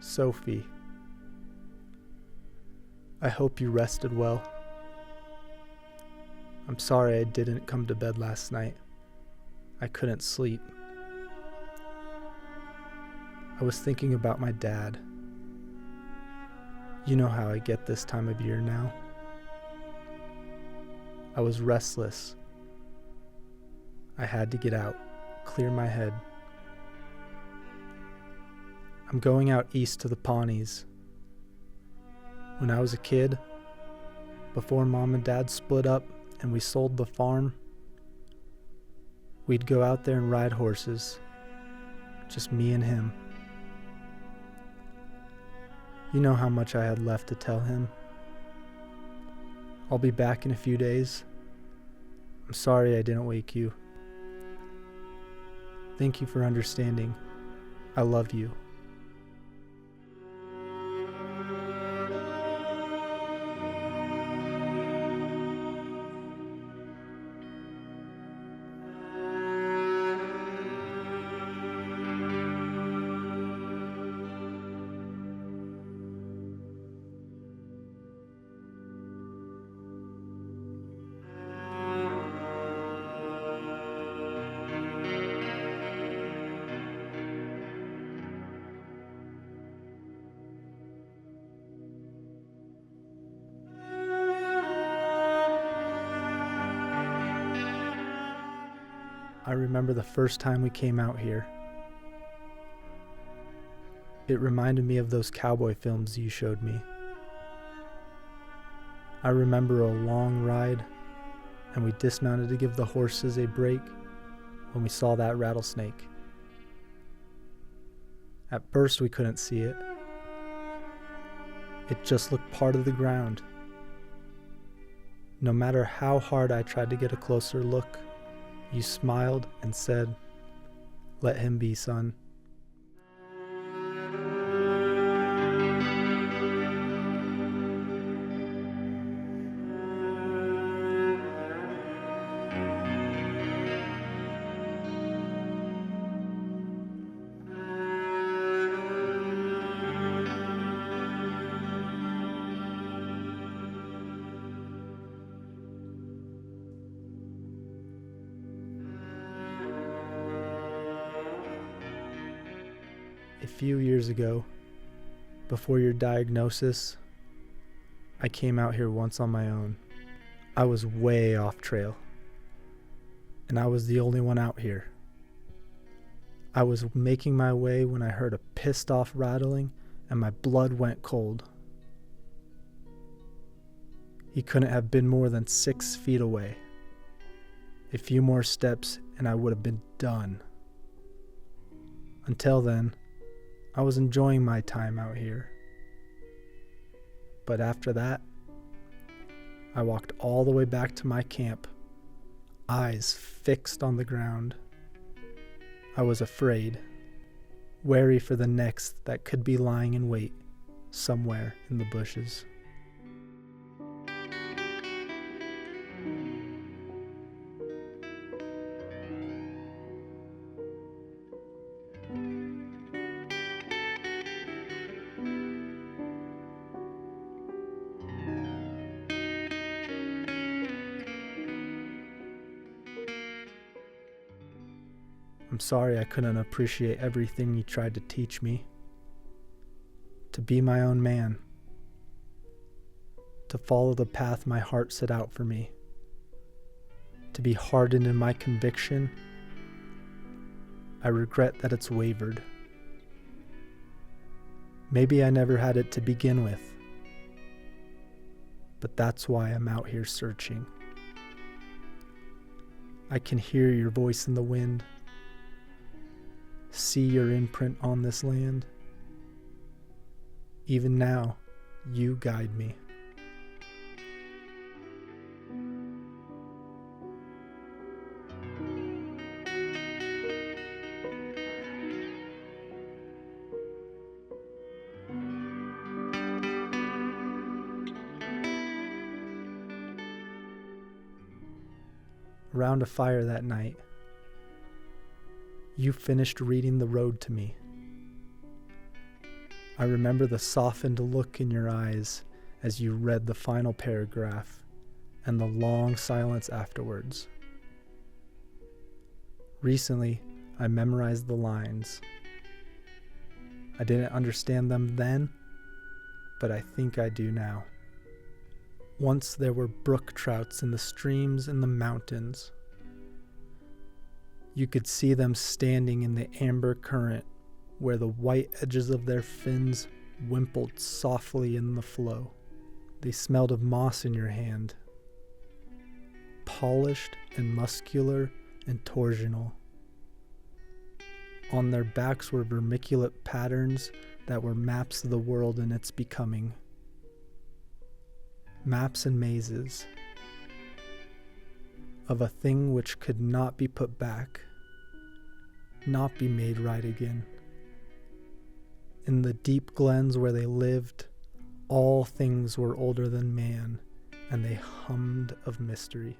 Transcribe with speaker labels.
Speaker 1: Sophie, I hope you rested well. I'm sorry I didn't come to bed last night. I couldn't sleep. I was thinking about my dad. You know how I get this time of year now. I was restless. I had to get out, clear my head. I'm going out east to the Pawnees. When I was a kid, before Mom and Dad split up and we sold the farm, we'd go out there and ride horses, just me and him. You know how much I had left to tell him. I'll be back in a few days. I'm sorry I didn't wake you. Thank you for understanding. I love you. I remember the first time we came out here. It reminded me of those cowboy films you showed me. I remember a long ride, and we dismounted to give the horses a break when we saw that rattlesnake. At first we couldn't see it. It just looked part of the ground. No matter how hard I tried to get a closer look, you smiled and said, "Let him be, son." A few years ago, before your diagnosis, I came out here once on my own. I was way off trail, and I was the only one out here. I was making my way when I heard a pissed off rattling and my blood went cold. He couldn't have been more than 6 feet away. A few more steps and I would have been done. Until then, I was enjoying my time out here. But after that, I walked all the way back to my camp, eyes fixed on the ground. I was afraid, wary for the next that could be lying in wait somewhere in the bushes. I'm sorry I couldn't appreciate everything you tried to teach me. To be my own man. To follow the path my heart set out for me. To be hardened in my conviction. I regret that it's wavered. Maybe I never had it to begin with. But that's why I'm out here searching. I can hear your voice in the wind. See your imprint on this land. Even now, you guide me. Around a fire that night, you finished reading The Road to me. I remember the softened look in your eyes as you read the final paragraph and the long silence afterwards. Recently, I memorized the lines. I didn't understand them then, but I think I do now. Once there were brook trouts in the streams in the mountains. You could see them standing in the amber current where the white edges of their fins wimpled softly in the flow. They smelled of moss in your hand, polished and muscular and torsional. On their backs were vermiculate patterns that were maps of the world in its becoming. Maps and mazes of a thing which could not be put back, not be made right again. In the deep glens where they lived, all things were older than man, and they hummed of mystery.